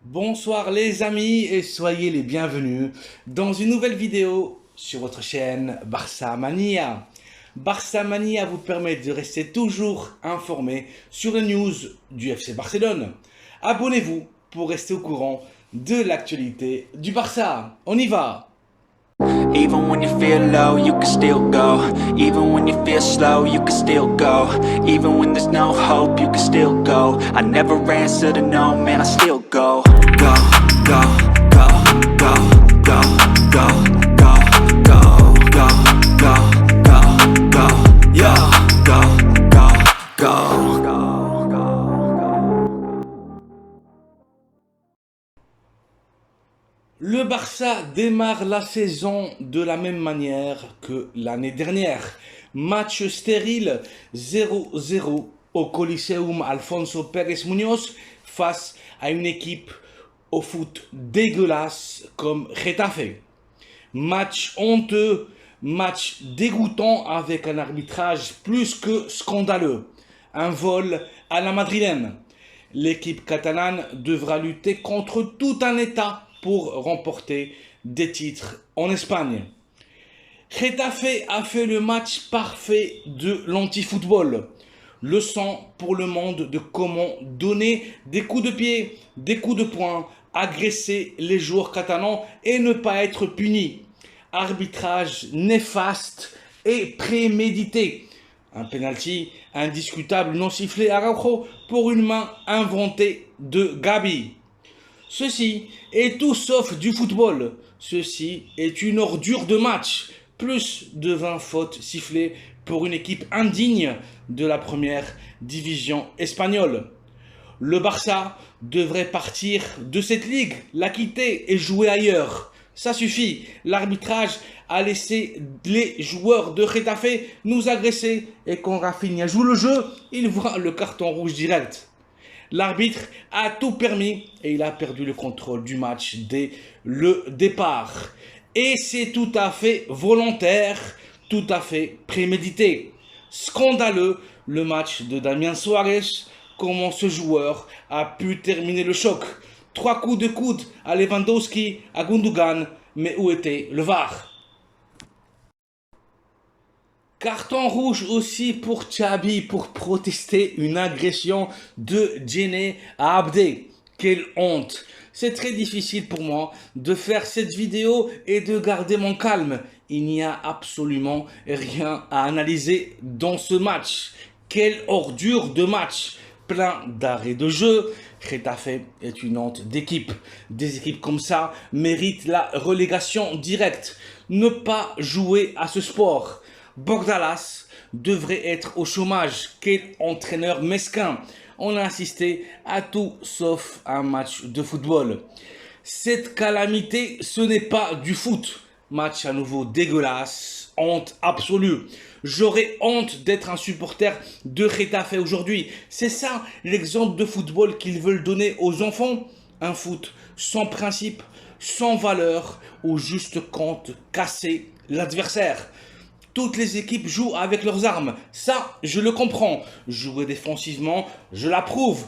Bonsoir les amis et soyez les bienvenus dans une nouvelle vidéo sur votre chaîne Barça Mania. Barça Mania vous permet de rester toujours informé sur les news du FC Barcelone. Abonnez-vous pour rester au courant de l'actualité du Barça. On y va! Even when you feel low, you can still go. Even when you feel slow, you can still go. Even when there's no hope, you can still go. I never answer to no, man, I still go. Go, go, go, go, go, go, go, go, go, go, go, go, yeah, go, go, go. Le Barça démarre la saison de la même manière que l'année dernière. Match stérile 0-0 au Coliseum Alfonso Pérez Muñoz face à une équipe au foot dégueulasse comme Getafe. Match honteux, match dégoûtant avec un arbitrage plus que scandaleux. Un vol à la madrilène. L'équipe catalane devra lutter contre tout un État pour remporter des titres en Espagne. Getafe a fait le match parfait de l'anti-football. Leçon pour le monde de comment donner des coups de pied, des coups de poing, agresser les joueurs catalans et ne pas être puni. Arbitrage néfaste et prémédité. Un penalty indiscutable non sifflé à Araujo pour une main inventée de Gabi. Ceci est tout sauf du football. Ceci est une ordure de match. Plus de 20 fautes sifflées pour une équipe indigne de la première division espagnole. Le Barça devrait partir de cette ligue, la quitter et jouer ailleurs. Ça suffit. L'arbitrage a laissé les joueurs de Getafe nous agresser et quand Rafinha joue le jeu, il voit le carton rouge direct. L'arbitre a tout permis et il a perdu le contrôle du match dès le départ. Et c'est tout à fait volontaire, tout à fait prémédité. Scandaleux le match de Damien Suarez, comment ce joueur a pu terminer le choc. 3 coups de coude à Lewandowski, à Gundogan, mais où était le VAR? Carton rouge aussi pour Xabi pour protester une agression de Djene à Abdé. Quelle honte! C'est très difficile pour moi de faire cette vidéo et de garder mon calme. Il n'y a absolument rien à analyser dans ce match. Quelle ordure de match! Plein d'arrêts de jeu. Getafe est une honte d'équipe. Des équipes comme ça méritent la relégation directe. Ne pas jouer à ce sport. Bordalas devrait être au chômage. Quel entraîneur mesquin. On a assisté à tout sauf un match de football. Cette calamité, ce n'est pas du foot. Match à nouveau dégueulasse, honte absolue. J'aurais honte d'être un supporter de Getafe aujourd'hui. C'est ça l'exemple de football qu'ils veulent donner aux enfants. Un foot sans principe, sans valeur, où juste compte casser l'adversaire. Toutes les équipes jouent avec leurs armes. Ça, je le comprends. Jouer défensivement, je l'approuve.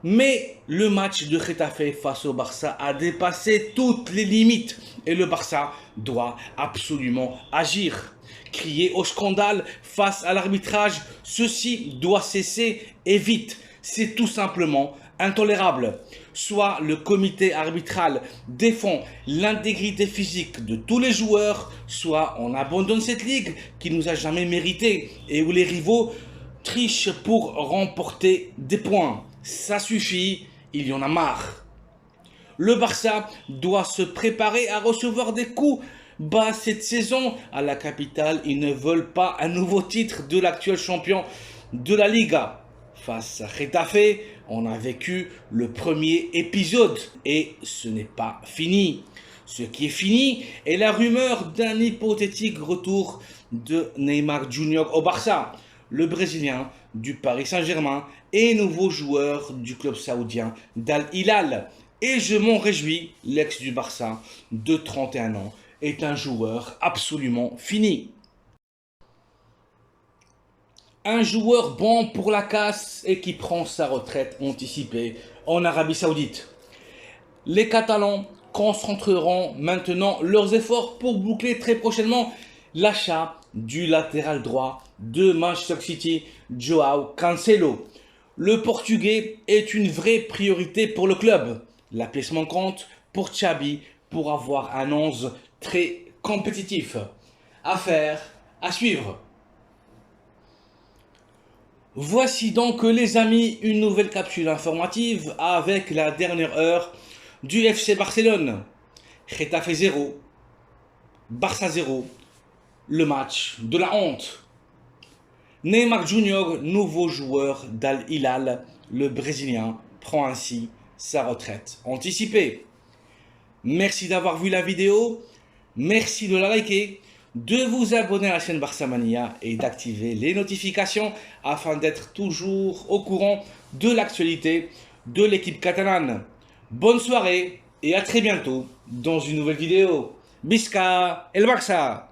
Mais le match de Getafe face au Barça a dépassé toutes les limites. Et le Barça doit absolument agir. Crier au scandale face à l'arbitrage, ceci doit cesser et vite. C'est tout simplement intolérable. Soit le comité arbitral défend l'intégrité physique de tous les joueurs, soit on abandonne cette ligue qui nous a jamais mérité et où les rivaux trichent pour remporter des points. Ça suffit, il y en a marre. Le Barça doit se préparer à recevoir des coups bas cette saison. À la capitale, ils ne veulent pas un nouveau titre de l'actuel champion de la Liga. Face à Getafe, on a vécu le premier épisode et ce n'est pas fini. Ce qui est fini est la rumeur d'un hypothétique retour de Neymar Junior au Barça. Le Brésilien du Paris Saint-Germain et nouveau joueur du club saoudien d'Al Hilal. Et je m'en réjouis, l'ex du Barça de 31 ans est un joueur absolument fini. Un joueur bon pour la casse et qui prend sa retraite anticipée en Arabie Saoudite. Les Catalans concentreront maintenant leurs efforts pour boucler très prochainement l'achat du latéral droit de Manchester City, Joao Cancelo. Le Portugais est une vraie priorité pour le club. La placement compte pour Xabi pour avoir un 11 très compétitif. Affaire à suivre. Voici donc les amis une nouvelle capsule informative avec la dernière heure du FC Barcelone. Getafe 0, Barça 0, le match de la honte. Neymar Junior, nouveau joueur d'Al Hilal, le Brésilien, prend ainsi sa retraite anticipée. Merci d'avoir vu la vidéo, merci de la liker, de vous abonner à la chaîne Barça Mania et d'activer les notifications afin d'être toujours au courant de l'actualité de l'équipe catalane. Bonne soirée et à très bientôt dans une nouvelle vidéo. Visca el Barça!